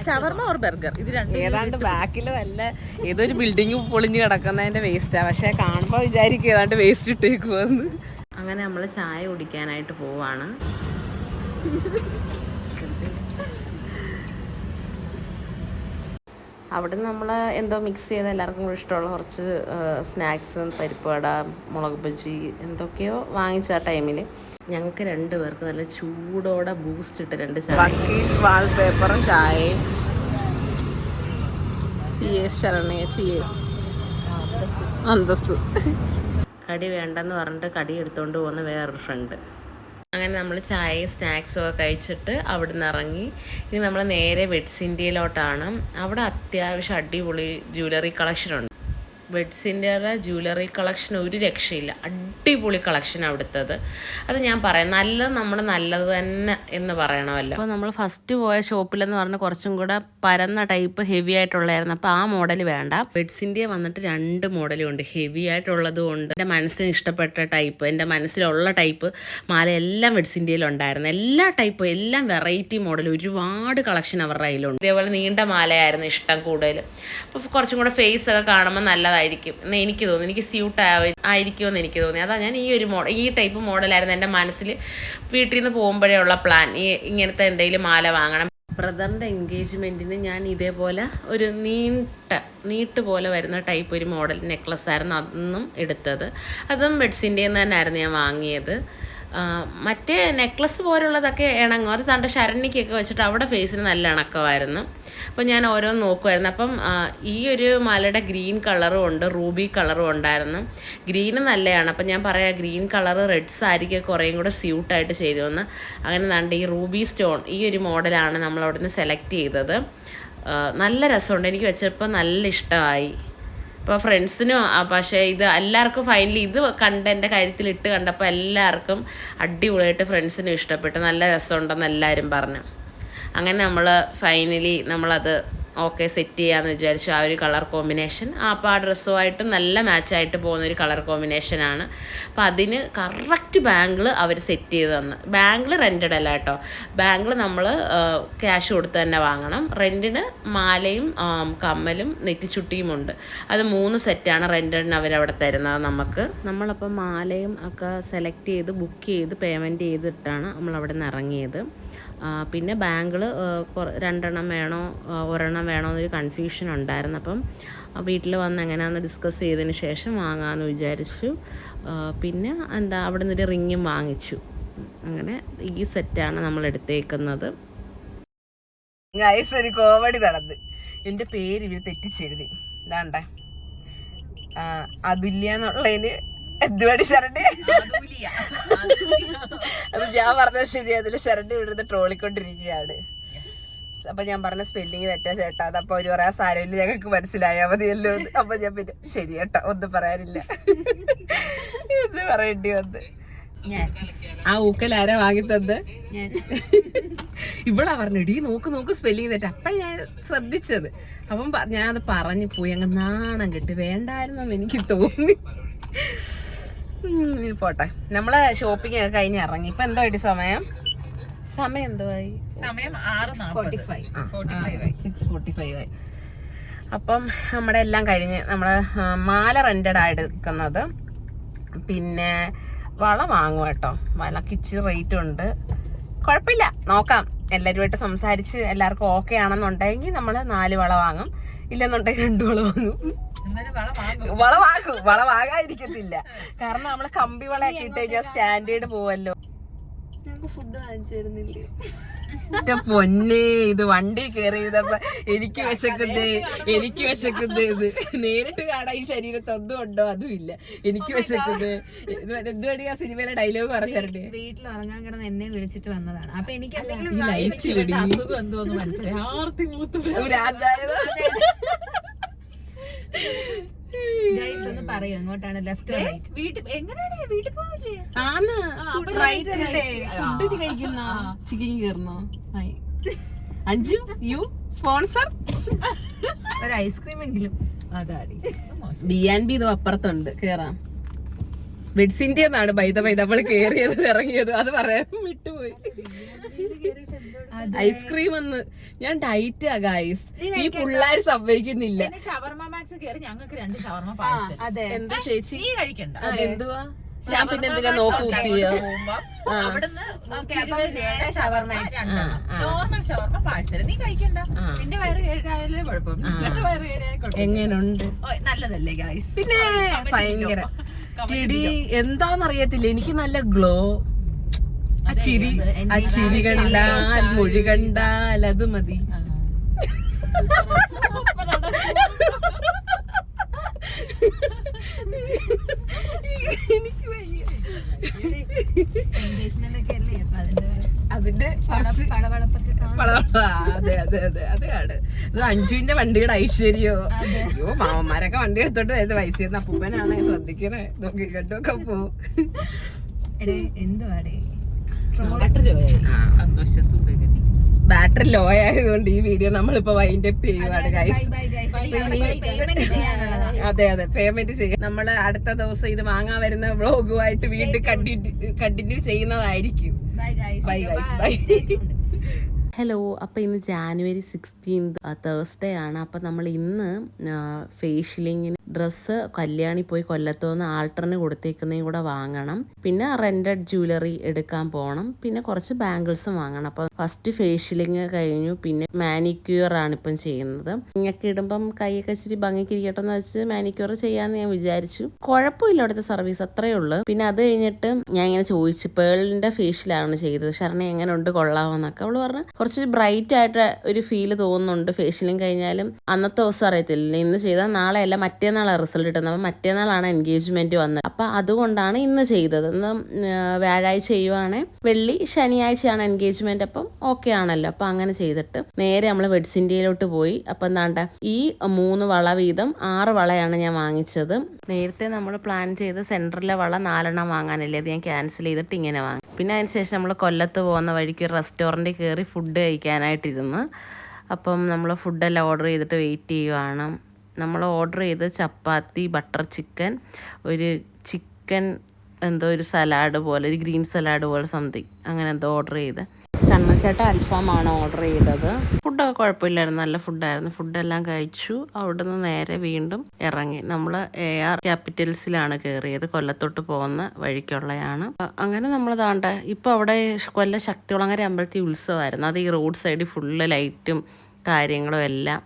ഷവർമ ഓർ ബർഗർ, ഇത് രണ്ടും. ഏതാണ്ട് ബാക്കിൽ നല്ല ഏതൊരു ബിൽഡിങ് പൊളിഞ്ഞ് കിടക്കുന്നതിന്റെ വേസ്റ്റാ, പക്ഷെ കാണുമ്പോൾ വിചാരിക്കും ഏതാണ്ട് വേസ്റ്റ് ഇട്ടേക്കുവന്ന്. അങ്ങനെ നമ്മൾ ചായ കുടിക്കാനായിട്ട് പോവാണ്. അവിടെ നമ്മൾ എന്തോ മിക്സ് ചെയ്ത് എല്ലാവർക്കും കൂടി ഇഷ്ടമുള്ള കുറച്ച് സ്നാക്സും, പരിപ്പുവട, മുളക് ബജി എന്തൊക്കെയോ വാങ്ങിച്ച ആ ടൈമിൽ ഞങ്ങൾക്ക് 2 പേർക്ക് നല്ല ചൂടോടെ ബൂസ്റ്റ് ഇട്ട് 2 ചായ, വാൾപേപ്പറും ചായയും. അന്തസ്. കടി വേണ്ടെന്ന് പറഞ്ഞിട്ട് കടി എടുത്തുകൊണ്ട് പോകുന്ന വേറൊരു ഫ്രണ്ട്. അങ്ങനെ നമ്മൾ ചായയും സ്നാക്സും ഒക്കെ കഴിച്ചിട്ട് അവിടെ നിന്ന് ഇറങ്ങി. ഇനി നമ്മൾ നേരെ വെഡ്സ് ഇന്ത്യയിലോട്ടാണ്. അവിടെ അത്യാവശ്യം അടിപൊളി ജ്വല്ലറി കളക്ഷനുണ്ട്. വെഡ്സിൻ്റെ ജ്വല്ലറി കളക്ഷൻ ഒരു രക്ഷയില്ല, അടിപൊളി കളക്ഷൻ അവിടുത്തത്. അത് ഞാൻ പറയാം, നമ്മൾ നല്ലത് തന്നെ എന്ന് പറയണമല്ലോ. അപ്പോൾ നമ്മൾ ഫസ്റ്റ് പോയ ഷോപ്പിലെന്ന് പറഞ്ഞാൽ കുറച്ചും കൂടെ പരന്ന ടൈപ്പ് ഹെവി ആയിട്ടുള്ളതായിരുന്നു. അപ്പോൾ ആ മോഡൽ വേണ്ട. വെഡ്സിൻ്റെ വന്നിട്ട് 2 മോഡലും ഉണ്ട്, ഹെവി ആയിട്ടുള്ളതും ഉണ്ട്. എൻ്റെ മനസ്സിന് ഇഷ്ടപ്പെട്ട ടൈപ്പ്, എൻ്റെ മനസ്സിലുള്ള ടൈപ്പ് മാല എല്ലാം വെഡ്സിൻ്റെയിലുണ്ടായിരുന്നു. എല്ലാ ടൈപ്പും, എല്ലാം വെറൈറ്റി മോഡൽ, ഒരുപാട് കളക്ഷൻ അവരുടെ കയ്യിലുണ്ട്. ഇതേപോലെ നീണ്ട മാലയായിരുന്നു ഇഷ്ടം കൂടുതൽ. അപ്പോൾ കുറച്ചും കൂടെ ഫേസ് ഒക്കെ കാണുമ്പോൾ നല്ലതായിരിക്കും എന്ന് എനിക്ക് തോന്നി, എനിക്ക് സ്യൂട്ട് ആയിരിക്കുമെന്ന് എനിക്ക് തോന്നി. അതാ ഞാൻ ഈ ടൈപ്പ് മോഡലായിരുന്നു എൻ്റെ മനസ്സിൽ. വീട്ടിൽ നിന്ന് പോകുമ്പോഴേ ഉള്ള പ്ലാൻ, ഇങ്ങനത്തെ എന്തെങ്കിലും മാല വാങ്ങണം. ബ്രദറിൻ്റെ എൻഗേജ്മെൻറ്റിന് ഞാൻ ഇതേപോലെ ഒരു നീട്ട് പോലെ വരുന്ന ടൈപ്പ് ഒരു മോഡൽ നെക്ലസ് ആയിരുന്നു അന്നും എടുത്തത്. അതും വെഡ്സിൻ്റെ തന്നെ ആയിരുന്നു ഞാൻ വാങ്ങിയത്. മറ്റേ നെക്ലസ് പോലുള്ളതൊക്കെ ഇണങ്ങും, അത് തൻ്റെ ശരണിക്കൊക്കെ വെച്ചിട്ട് അവിടെ ഫേസിന് നല്ല ഇണക്കമായിരുന്നു. അപ്പോൾ ഞാൻ ഓരോന്ന് നോക്കുമായിരുന്നു. അപ്പം ഈ ഒരു മാലയുടെ ഗ്രീൻ കളറും ഉണ്ട്, റൂബി കളറും ഉണ്ടായിരുന്നു. ഗ്രീന് നല്ലതാണ്. അപ്പം ഞാൻ പറയാം, ഗ്രീൻ കളറ് റെഡ് സാരിക്ക് കുറേയും കൂടെ സ്യൂട്ടായിട്ട് ചെയ്തു വന്ന്. അങ്ങനെ ദാണ്ട് ഈ റൂബി സ്റ്റോൺ ഈ ഒരു മോഡലാണ് നമ്മൾ അവിടെ നിന്ന് സെലക്ട് ചെയ്തത്. നല്ല രസമുണ്ട്, എനിക്ക് വെച്ചപ്പോൾ നല്ല ഇഷ്ടമായി. അപ്പോൾ ഫ്രണ്ട്സിനും പക്ഷേ ഇത് എല്ലാവർക്കും ഫൈനലി ഇത് കണ്ട് എൻ്റെ കഴുത്തിലിട്ട് കണ്ടപ്പോൾ എല്ലാവർക്കും അടിപൊളിയായിട്ട് ഫ്രണ്ട്സിനും ഇഷ്ടപ്പെട്ടു, നല്ല രസമുണ്ടെന്ന് എല്ലാവരും പറഞ്ഞു. അങ്ങനെ നമ്മൾ ഫൈനലി നമ്മളത് ഓക്കെ സെറ്റ് ചെയ്യാമെന്ന് വിചാരിച്ചു. ആ ഒരു കളർ കോമ്പിനേഷൻ അപ്പോൾ ആ ഡ്രസ്സുമായിട്ടും നല്ല മാച്ചായിട്ട് പോകുന്നൊരു കളർ കോമ്പിനേഷനാണ്. അപ്പോൾ അതിന് കറക്റ്റ് ബാങ്കിൾ അവർ സെറ്റ് ചെയ്ത് തന്നു. ബാങ്കിൾ റെൻറ്റഡ് അല്ല കേട്ടോ, ബാങ്കിൾ നമ്മൾ ക്യാഷ് കൊടുത്ത് തന്നെ വാങ്ങണം. റെൻറ്റിന് മാലയും കമ്മലും നെറ്റിച്ചുട്ടിയും ഉണ്ട്. അത് 3 സെറ്റാണ് റെൻറ്റഡിന് അവരവിടെ തരുന്നത് നമുക്ക്. നമ്മളപ്പോൾ മാലയും ഒക്കെ സെലക്ട് ചെയ്ത് ബുക്ക് ചെയ്ത് പേയ്മെൻറ്റ് ചെയ്തിട്ടാണ് നമ്മളവിടെ നിന്ന് ഇറങ്ങിയത്. പിന്നെ ബാങ്കിൾ 2 എണ്ണം വേണോ 1 എണ്ണം വേണോ എന്നൊരു കൺഫ്യൂഷൻ ഉണ്ടായിരുന്നു. അപ്പം വീട്ടിൽ വന്ന് എങ്ങനെയാണെന്ന് ഡിസ്കസ് ചെയ്തതിന് ശേഷം വാങ്ങാമെന്ന് വിചാരിച്ചു. പിന്നെ അവിടെ നിന്നൊരു റിങ്ങും വാങ്ങിച്ചു. അങ്ങനെ ഈ സെറ്റാണ് നമ്മൾ എടുത്തേക്കുന്നത്. ഗൈസ്, ഒരു കോമഡി നടന്ന് എൻ്റെ പേര് ഇവർ തെറ്റിച്ചെഴുതി. ഇതാണ്ടേ അതുല്യ എന്നുള്ളതിന് എന്തുവാടി ശരണ്യ, അത് ഞാൻ പറഞ്ഞത് ശരിയാ. അതിൽ ശരണ്യ ഇവിടുന്ന് ട്രോളിക്കൊണ്ടിരിക്കുകയാണ്. അപ്പൊ ഞാൻ പറഞ്ഞ സ്പെല്ലിങ് തെറ്റാ ചേട്ടാ. അതപ്പൊ ഒരു പറയാ സാരമില്ല, ഞങ്ങൾക്ക് മനസ്സിലായാൽ മതിയല്ലോ. അപ്പൊ ഞാൻ പിന്നെ ശരി ചേട്ടാ, ഒന്നും പറയാനില്ല എന്ന് പറയേണ്ടി വന്ന്. ആ ഊക്കലാരാ വാങ്ങിത്തത്? ഇവളാ പറഞ്ഞു, ഇടീ നോക്ക് സ്പെല്ലിങ് തെറ്റാ. അപ്പഴാണ് ഞാൻ ശ്രദ്ധിച്ചത്. അപ്പം ഞാനത് പറഞ്ഞു പോയി. അങ്ങ് നാണം കെട്ട് വേണ്ടായിരുന്നെന്ന് എനിക്ക് തോന്നി. പോട്ടെ, നമ്മള് ഷോപ്പിംഗ് ഒക്കെ കഴിഞ്ഞ് ഇറങ്ങി. ഇപ്പൊ എന്തോ സമയം എന്തുവായി? സമയം 6:45 ആയി. അപ്പം നമ്മുടെ എല്ലാം കഴിഞ്ഞ് നമ്മള് മാല റെന്റഡ് ആയിട്ട് എടുക്കുന്നത്. പിന്നെ വള വാങ്ങും കേട്ടോ. വളക്ക് ഇച്ചിരി റേറ്റ് ഉണ്ട്, കുഴപ്പമില്ല, നോക്കാം. എല്ലാവരുമായിട്ട് സംസാരിച്ച് എല്ലാവർക്കും ഓക്കെ ആണെന്നുണ്ടെങ്കിൽ നമ്മൾ 4 വള വാങ്ങും. ഇല്ലെന്നുണ്ടെങ്കിൽ 2 വള വാങ്ങും. വള വാങ്ങാതിരിക്കത്തില്ല. കാരണം നമ്മള് കമ്പി വളയൊക്കെ ഇട്ട് കഴിഞ്ഞാൽ സ്റ്റാൻഡേർഡ് പോവല്ലോ. ഞങ്ങൾക്ക് ഫുഡ് വാങ്ങിച്ചു തരുന്നില്ലേ? പൊന്നെ, ഇത് വണ്ടി കയറി ചെയ്തപ്പോ എനിക്ക് വിശക്കുന്നത് ഇത് നേരിട്ട് കാണാൻ ഈ ശരീരത്ത് ഒന്നും ഉണ്ടോ? അതും ഇല്ല. എനിക്ക് വിശക്കുന്നത് എന്തുവാടി ആ സിനിമയിലെ ഡയലോഗ് പറഞ്ഞിട്ട് വീട്ടിൽ ഉറങ്ങാൻ കിടന്ന് എന്നെ വിളിച്ചിട്ട് വന്നതാണ്. അപ്പൊ എനിക്ക് അസുഖം എന്തോന്ന് മനസ്സിലായി. ഒന്ന് പറയൂ, എങ്ങോട്ടാണ്? Left right? ഫുഡ് കഴിക്കുന്ന ചിക്കൻ കയറുന്നോ? അഞ്ചു യു സ്പോൺസർ ഒരു ഐസ്ക്രീം എങ്കിലും. അതാടി B&B ഇത് അപ്പുറത്തുണ്ട്, കേറാം. ബെഡ്സിന്റെ എന്നാണ് ബൈത നമ്മൾ കേറിയത് ഇറങ്ങിയത്. അത് പറയാൻ വിട്ടുപോയി. ഐസ്ക്രീം ഒന്ന് ഞാൻ ഡയറ്റ് ഗൈസ്. ഈ പിള്ളേര് സമ്മതിക്കുന്നില്ല. എന്താ ചേച്ചി എന്തുവാ? ഞാൻ പിന്നെ എന്തിനാ നോക്കൂത്തിയോ? എങ്ങനുണ്ട്? നല്ലതല്ലേ ഗൈസ്? പിന്നെ ഭയങ്കര ഇടി എന്താന്നറിയത്തില്ല, എനിക്ക് നല്ല ഗ്ലോ. ആ ചിരി കണ്ടാൽ മൊഴി കണ്ടാൽ അത് മതി. അതിന്റെ അതെ ഇത് അഞ്ജുവിന്റെ വണ്ടിയുടെ ഐശ്വര്യോ. അയ്യോ, മാമന്മാരൊക്കെ വണ്ടി എടുത്തോണ്ട് വരുന്നത് വയസ്സിരുന്ന അപ്പൂപ്പനാണ് ശ്രദ്ധിക്കണേ. നോക്കി കണ്ടൊക്കെ പോവും. ബാറ്ററി ലോ ആയതുകൊണ്ട് ഈ വീഡിയോ നമ്മളിപ്പോ വൈൻഡ് അപ്പ് ചെയ്യുവാണ് ഗൈസ്. അതെ പേയ്മെന്റ് ചെയ്യാം. നമ്മള് അടുത്ത ദിവസം ഇത് വാങ്ങാൻ വരുന്ന വ്ളോഗുമായിട്ട് വീണ്ടും കണ്ടിന്യൂ ചെയ്യുന്നതായിരിക്കും. Bye guys, by. ഹലോ, അപ്പോൾ ഇന്ന് January 16th തേഴ്സ്ഡേ ആണ്. അപ്പോൾ നമ്മൾ ഇന്ന് ഫേഷ്യലിങ്ങിന് ഡ്രസ്സ് കല്യാണി പോയി കൊല്ലത്തുനിന്ന് ആൾട്ടറിന് കൊടുത്തേക്കുന്നതും കൂടെ വാങ്ങണം. പിന്നെ റെന്റഡ് ജ്വല്ലറി എടുക്കാൻ പോകണം. പിന്നെ കുറച്ച് ബാംഗിൾസും വാങ്ങണം. അപ്പോൾ ഫസ്റ്റ് ഫേഷ്യലിങ് കഴിഞ്ഞു. പിന്നെ മാനിക്യൂർ ആണ് ഇപ്പം ചെയ്യുന്നത്. ഇങ്ങൊക്കെ ഇടുമ്പം കൈയൊക്കെ ഇച്ചിരി ഭംഗിക്കിരിക്കട്ടെ എന്ന് വെച്ച് മാനിക്യൂർ ചെയ്യാമെന്ന് ഞാൻ വിചാരിച്ചു. കുഴപ്പമില്ല അവിടുത്തെ സർവീസ്, അത്രയേ ഉള്ളൂ. പിന്നെ അത് കഴിഞ്ഞിട്ട് ഞാൻ ഇങ്ങനെ ചോദിച്ചു, പേളിന്റെ ഫേഷ്യലാണ് ചെയ്തത്, ശരണ എങ്ങനെ ഉണ്ട്, കൊള്ളാമെന്നൊക്കെ. അവള് പറഞ്ഞു കുറച്ച് ബ്രൈറ്റ് ആയിട്ട് ഒരു ഫീല് തോന്നുന്നുണ്ട്. ഫേഷ്യലിങ് കഴിഞ്ഞാലും അന്നത്തെ ദിവസം അറിയത്തില്ല, ഇന്ന് ചെയ്താൽ നാളെ അല്ല മറ്റേ പിറ്റേന്നാളാണ് റിസൾട്ട് കിട്ടുന്നത്. അപ്പോൾ മറ്റേന്നാളാണ് എൻഗേജ്മെൻറ്റ് വന്നത്. അപ്പോൾ അതുകൊണ്ടാണ് ഇന്ന് ചെയ്തത്. ഇന്ന് വ്യാഴാഴ്ച ചെയ്യുവാണെങ്കിൽ വെള്ളി ശനിയാഴ്ചയാണ് എൻഗേജ്മെൻറ്റ്. അപ്പം ഓക്കെ ആണല്ലോ. അപ്പോൾ അങ്ങനെ ചെയ്തിട്ട് നേരെ നമ്മൾ വെഡ്സ് ഇന്ത്യയിലോട്ട് പോയി. അപ്പം എന്താണ്ട് ഈ 3 വള വീതം 6 വളയാണ് ഞാൻ വാങ്ങിച്ചത്. നേരത്തെ നമ്മൾ പ്ലാൻ ചെയ്ത് സെൻറ്ററിലെ വള 4 വാങ്ങാനല്ലേ, അത് ഞാൻ ക്യാൻസൽ ചെയ്തിട്ട് ഇങ്ങനെ വാങ്ങി. പിന്നെ അതിന് ശേഷം നമ്മൾ കൊല്ലത്ത് പോകുന്ന വഴിക്ക് റെസ്റ്റോറൻറ്റിൽ കയറി ഫുഡ് കഴിക്കാനായിട്ടിരുന്ന്. അപ്പം നമ്മൾ ഫുഡെല്ലാം ഓർഡർ ചെയ്തിട്ട് വെയിറ്റ് ചെയ്യുവാണ്. നമ്മൾ ഓർഡർ ചെയ്ത് ചപ്പാത്തി, ബട്ടർ ചിക്കൻ, ഒരു ചിക്കൻ എന്തോ ഒരു സലാഡ് പോലെ, ഒരു ഗ്രീൻ സലാഡ് പോലെ സംതിങ് അങ്ങനെ എന്തോ ഓർഡർ ചെയ്ത്. കണ്ണച്ചേട്ട അൽഫാമാണ് ഓർഡർ ചെയ്തത്. ഫുഡൊക്കെ കുഴപ്പമില്ലായിരുന്നു, നല്ല ഫുഡായിരുന്നു. ഫുഡെല്ലാം കഴിച്ചു. അവിടുന്ന് നേരെ വീണ്ടും ഇറങ്ങി. നമ്മൾ AR ക്യാപിറ്റൽസിലാണ് കയറിയത്. കൊല്ലത്തോട്ട് പോകുന്ന വഴിക്കുള്ളതാണ്. അങ്ങനെ നമ്മൾ താണ്ട ഇപ്പോൾ അവിടെ കൊല്ലം ശക്തികുളങ്ങര അമ്പലത്തിൽ ഉത്സവമായിരുന്നു. അത് ഈ റോഡ് സൈഡിൽ ഫുള്ള് ലൈറ്റും കാര്യങ്ങളും എല്ലാം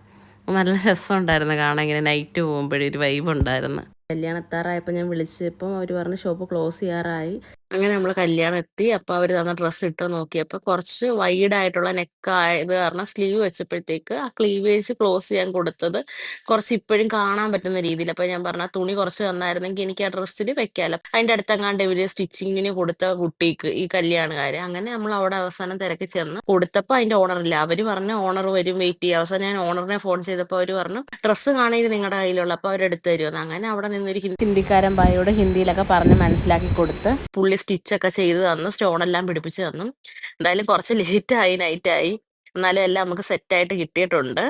നല്ല രസമുണ്ടായിരുന്നു കാണാൻ. ഇങ്ങനെ നൈറ്റ് പോകുമ്പോഴേ ഒരു വൈബ് ഉണ്ടായിരുന്നു. കല്യാണത്താറായപ്പോൾ ഞാൻ വിളിച്ചപ്പം അവർ പറഞ്ഞു ഷോപ്പ് ക്ലോസ് ചെയ്യാറായി. അങ്ങനെ നമ്മൾ കല്യാണം എത്തി. അപ്പോൾ അവർ തന്ന ഡ്രസ്സ് ഇട്ട് നോക്കിയപ്പോൾ കുറച്ച് വൈഡായിട്ടുള്ള നെക്കായത് കാരണം സ്ലീവ് വെച്ചപ്പോഴത്തേക്ക് ആ ക്ലീവേജ് ക്ലോസ് ചെയ്യാൻ കൊടുത്തത് കുറച്ച് ഇപ്പോഴും കാണാൻ പറ്റുന്ന രീതിയിൽ. അപ്പോൾ ഞാൻ പറഞ്ഞു ആ തുണി കുറച്ച് തന്നായിരുന്നെങ്കിൽ എനിക്ക് ആ ഡ്രസ്സിൽ വെക്കാമല്ലോ. അതിൻ്റെ അടുത്തെങ്ങാണ്ട് ഇവർ സ്റ്റിച്ചിങ്ങിന് കൊടുത്ത കുട്ടിക്ക് ഈ കല്യാണക്കാർ. അങ്ങനെ നമ്മൾ അവിടെ അവസാനം തിരക്കി ചെന്ന് കൊടുത്തപ്പോൾ അതിൻ്റെ ഓണറില്ല. അവർ പറഞ്ഞു ഓണർ വരും, വെയിറ്റ് ചെയ്യുക. അവസാനം ഞാൻ ഓണറിനെ ഫോൺ ചെയ്തപ്പോൾ അവർ പറഞ്ഞു ഡ്രസ്സ് കാണുന്നത് നിങ്ങളുടെ കയ്യിലുള്ള, അപ്പോൾ അവരെടുത്ത് തരുമെന്ന്. അങ്ങനെ അവിടെ നിന്നൊരു ഹിന്ദിക്കാരൻ ബായോട് ഹിന്ദിയിലൊക്കെ പറഞ്ഞ് മനസ്സിലാക്കി കൊടുത്ത് പുള്ളി സ്റ്റിച്ചൊക്കെ ചെയ്ത് തന്നു, സ്റ്റോണെല്ലാം പിടിപ്പിച്ച് തന്നു. എന്തായാലും കുറച്ച് ലേറ്റായി, നൈറ്റായി. എന്നാലും എല്ലാം നമുക്ക് സെറ്റായിട്ട് കിട്ടിയിട്ടുണ്ട്.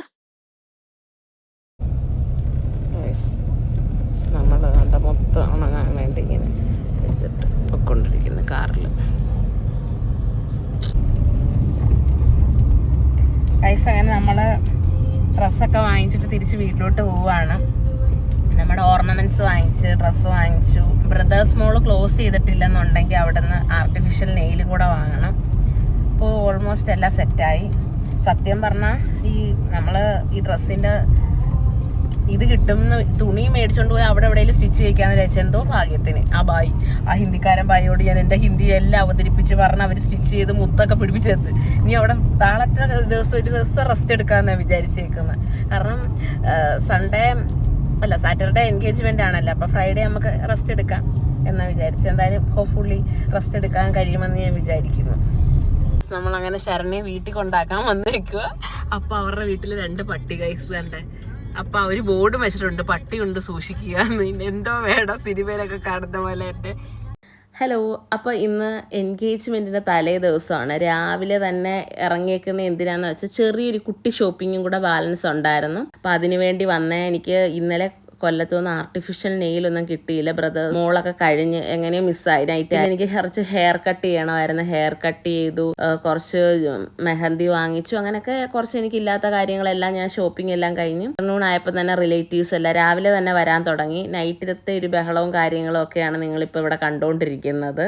നമ്മൾ കണ്ട മൊത്തം ഉണങ്ങാൻ വേണ്ടി ഇങ്ങനെ വെച്ചിട്ട് പൊയ്ക്കൊണ്ടിരിക്കുന്നു കാറിൽ. പൈസ അങ്ങനെ നമ്മൾ ഡ്രസ്സൊക്കെ വാങ്ങിച്ചിട്ട് തിരിച്ച് വീട്ടിലോട്ട് പോവുകയാണ്. നമ്മുടെ ഓർണമെൻറ്റ്സ് വാങ്ങിച്ച്, ഡ്രസ്സ് വാങ്ങിച്ചു. ബ്രദേഴ്സ് മോള് ക്ലോസ് ചെയ്തിട്ടില്ലെന്നുണ്ടെങ്കിൽ അവിടെ നിന്ന് ആർട്ടിഫിഷ്യൽ നെയിലും കൂടെ വാങ്ങണം. അപ്പോൾ ഓൾമോസ്റ്റ് എല്ലാം സെറ്റായി. സത്യം പറഞ്ഞാൽ നമ്മൾ ഈ ഡ്രസ്സിൻ്റെ ഇത് കിട്ടുന്ന തുണി മേടിച്ചുകൊണ്ട് പോയി അവിടെ എവിടെയെങ്കിലും സ്റ്റിച്ച് ചെയ്യിക്കാന്ന് വെച്ചാൽ എന്തോ ഭാഗ്യത്തിന് ആ ഹിന്ദിക്കാരൻ ബായിയോട് ഞാൻ എൻ്റെ ഹിന്ദി എല്ലാം അവതരിപ്പിച്ച് പറഞ്ഞ് അവർ സ്റ്റിച്ച് ചെയ്ത് മുത്തൊക്കെ പിടിപ്പിച്ചെടുത്ത്. ഇനി അവിടെ നാളത്തെ ദിവസം ഒരു ദിവസം റെസ്റ്റ് എടുക്കാമെന്നാണ് വിചാരിച്ചേക്കുന്നത്. കാരണം സാറ്റർഡേ എൻഗേജ്മെന്റ് ആണല്ലോ. അപ്പോൾ ഫ്രൈഡേ നമുക്ക് റെസ്റ്റ് എടുക്കാം എന്നാണ് വിചാരിച്ചത്. എന്തായാലും ഹോപ്പ്ഫുള്ളി റെസ്റ്റ് എടുക്കാൻ കഴിയുമെന്ന് ഞാൻ വിചാരിക്കുന്നു. നമ്മളങ്ങനെ ശരണ്യെ വീട്ടിൽ കൊണ്ടാക്കാൻ വന്നിരിക്കുക. അപ്പോൾ അവരുടെ വീട്ടിൽ 2 പട്ടി ഗൈസ് കണ്ടേ. അപ്പോൾ അവർ ബോർഡും വെച്ചിട്ടുണ്ട്, പട്ടിയുണ്ട് സൂക്ഷിക്കുക എന്ന്. എന്തോ വേണം സിനിമയിലൊക്കെ കാണുന്ന പോലെ എൻ്റെ. ഹലോ, അപ്പോൾ ഇന്ന് എൻഗേജ്മെൻറ്റിൻ്റെ തലേ ദിവസമാണ്. രാവിലെ തന്നെ ഇറങ്ങിയേക്കുന്ന എന്തിനാന്ന് വെച്ചാൽ ചെറിയൊരു കുട്ടി ഷോപ്പിങ്ങും കൂടെ ബാലൻസ് ഉണ്ടായിരുന്നു. അപ്പോൾ അതിനു വേണ്ടി വന്നേ. എനിക്ക് ഇന്നലെ കൊല്ലത്തുനിന്ന് ആർട്ടിഫിഷ്യൽ നെയിലൊന്നും കിട്ടിയില്ല. മോളൊക്കെ കഴിഞ്ഞ് എങ്ങനെയോ മിസ്സായി. നൈറ്റ് എനിക്ക് കുറച്ച് ഹെയർ കട്ട് ചെയ്യണമായിരുന്നു. ഹെയർ കട്ട് ചെയ്തു, കുറച്ച് മെഹന്തി വാങ്ങിച്ചു. അങ്ങനെയൊക്കെ കുറച്ച് എനിക്കില്ലാത്ത കാര്യങ്ങളെല്ലാം ഞാൻ ഷോപ്പിംഗ് എല്ലാം കഴിഞ്ഞു. ആയപ്പോൾ തന്നെ റിലേറ്റീവ്സ് എല്ലാം രാവിലെ തന്നെ വരാൻ തുടങ്ങി. നൈറ്റിലത്തെ ഒരു ബഹളവും കാര്യങ്ങളും ഒക്കെയാണ് നിങ്ങളിപ്പോൾ ഇവിടെ കണ്ടുകൊണ്ടിരിക്കുന്നത്.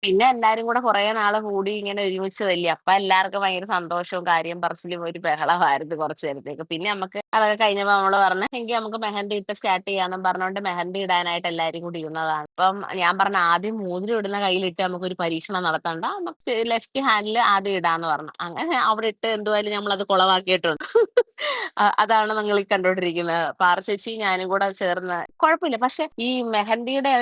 പിന്നെ എല്ലാരും കൂടെ കുറെ നാള് കൂടി ഇങ്ങനെ ഒരുമിച്ചതല്ലേ. അപ്പൊ എല്ലാവർക്കും ഭയങ്കര സന്തോഷവും കാര്യം പറച്ചിലും ഒരു ബഹളമായിരുന്നു കുറച്ചു നേരത്തേക്ക്. പിന്നെ നമുക്ക് അതൊക്കെ കഴിഞ്ഞപ്പോ നമ്മള് പറഞ്ഞ എങ്കിൽ നമുക്ക് മെഹന്തി ഇട്ട് സ്റ്റാർട്ട് ചെയ്യാന്നും പറഞ്ഞുകൊണ്ട് മെഹന്തി ഇടാനായിട്ട് എല്ലാരും കൂടി ഇരുന്നതാണ്. അപ്പം ഞാൻ പറഞ്ഞ ആദ്യം മോതിരം ഇടുന്ന കയ്യിലിട്ട് നമുക്കൊരു പരീക്ഷണം നടത്തണ്ട, നമുക്ക് ലെഫ്റ്റ് ഹാൻഡിൽ ആദ്യം ഇടാന്ന് പറഞ്ഞു. അങ്ങനെ അവിടെ ഇട്ട് എന്തുവായാലും നമ്മളത് കുളവാക്കിയിട്ടുണ്ട്. അതാണ് നിങ്ങൾ ഈ കണ്ടോണ്ടിരിക്കുന്നത്. പാർച്ചേച്ചി ഞാനും കൂടെ ചേർന്ന് കുഴപ്പമില്ല. പക്ഷെ ഈ മെഹന്തിയുടെ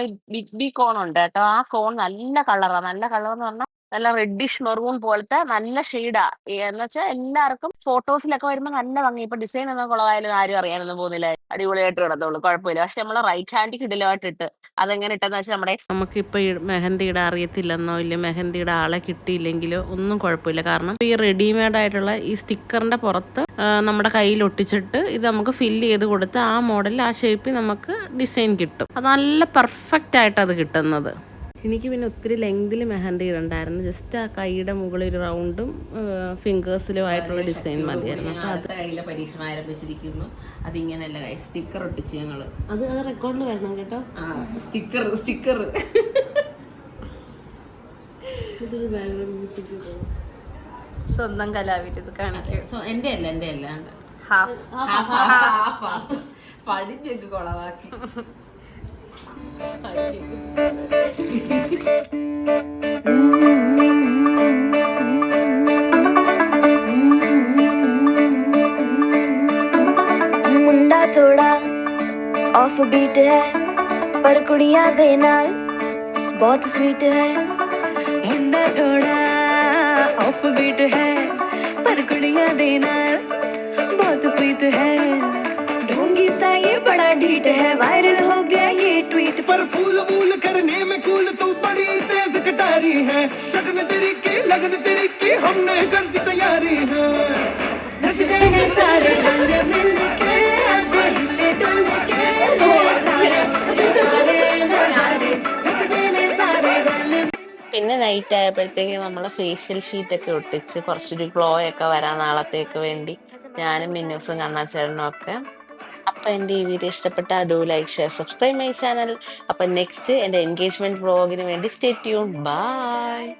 ബിഗ് കോൺ ഉണ്ട് കേട്ടോ. ആ കോൺ നല്ല കളറാണ്. നല്ല കളർ എന്ന് പറഞ്ഞാൽ നല്ല റെഡിഷ് മെറൂൺ പോലത്തെ നല്ല ഷെയ്ഡാ. എന്ന് വെച്ചാൽ എല്ലാവർക്കും ഫോട്ടോസിലൊക്കെ വരുമ്പോൾ നല്ല ഭംഗി. ഇപ്പൊ ഡിസൈൻ ഒന്നും കുളവായാലും ആരും അറിയാനൊന്നും പോകുന്നില്ല, അടിപൊളിയായിട്ട് കിടന്നുള്ളൂ, കുഴപ്പമില്ല. പക്ഷെ നമ്മളെ റൈറ്റ് ഹാൻഡ് കിടിലമായിട്ട് ഇട്ട് അതെങ്ങനെ ഇട്ടെന്ന് വെച്ചാൽ നമുക്കിപ്പോൾ മെഹന്തി ഇടാൻ അറിയത്തില്ലെന്നോ ഇല്ല മെഹന്തിയുടെ ആളെ കിട്ടിയില്ലെങ്കിലോ ഒന്നും കുഴപ്പമില്ല. കാരണം ഈ റെഡിമെയ്ഡ് ആയിട്ടുള്ള ഈ സ്റ്റിക്കറിന്റെ പുറത്ത് നമ്മുടെ കയ്യിൽ ഒട്ടിച്ചിട്ട് ഇത് നമുക്ക് ഫില്ല് ചെയ്ത് കൊടുത്ത് ആ മോഡലിൽ ആ ഷേപ്പിൽ നമുക്ക് ഡിസൈൻ കിട്ടും. അത് നല്ല പെർഫെക്റ്റ് ആയിട്ട് അത് കിട്ടുന്നത്. എനിക്ക് പിന്നെ ഒത്തിരി ലെങ്തിൽ മെഹന്തി ഇടണ്ടായിരുന്നു. ജസ്റ്റ് ആ കൈയുടെ മുകളിൽ ഒരു റൗണ്ടും ഫിംഗേഴ്സിലും ആയിട്ടുള്ള ഡിസൈൻ മതിയായിരുന്നു. അപ്പോൾ അത് കയ്യിലെ പരീക്ഷണം ആരംഭിച്ചിരിക്കുന്നു. അതിങ്ങനെയല്ല കൈ സ്റ്റിക്കർ ഒട്ടിച്ച് ഞങ്ങൾ അത് റെക്കോർഡിൽ വരണം കേട്ടോ. സ്റ്റിക്കർ സ്വന്തം കലാവിട്ട് ഇത് കാണിക്കും. എൻ്റെ അല്ല പഠിച്ചൊക്കെ കുളവാക്കി. है पर कुड़ियां दे नाल बहुत स्वीट है मुंडा थोड़ा ऑफ बीट है पर कुड़ियां दे नाल बहुत स्वीट है ढोंगी सा ये बड़ा ढीठ है वायरल हो गया ये ट्वीट पर फूल वूल करने में कूल तू बड़ी तेज कटारी है शगन तेरी की लगन तेरी की हमने कर दी तैयारी है नचते ने सारे रंग मिल के आज हिले डुल के लो सारे नजारे नचते ने सारे रंग പിന്നെ നൈറ്റ് ആയപ്പോഴത്തേക്ക് നമ്മൾ ഫേഷ്യൽ ഷീറ്റ് ഒക്കെ ഒട്ടിച്ച് കുറച്ചൊരു ഗ്ലോ ഒക്കെ വരാൻ നാളത്തേക്ക് വേണ്ടി ഞാനും മിന്നൂസും കണ്ണാച്ചേട്ടനും ഒക്കെ. അപ്പൊ എന്റെ ഈ വീഡിയോ ഇഷ്ടപ്പെട്ട do like share subscribe my channel. അപ്പൊ നെക്സ്റ്റ് എന്റെ എൻഗേജ്മെന്റ് വ്ളോഗിന് വേണ്ടി സ്റ്റേ ട്യൂൺ. ബൈ.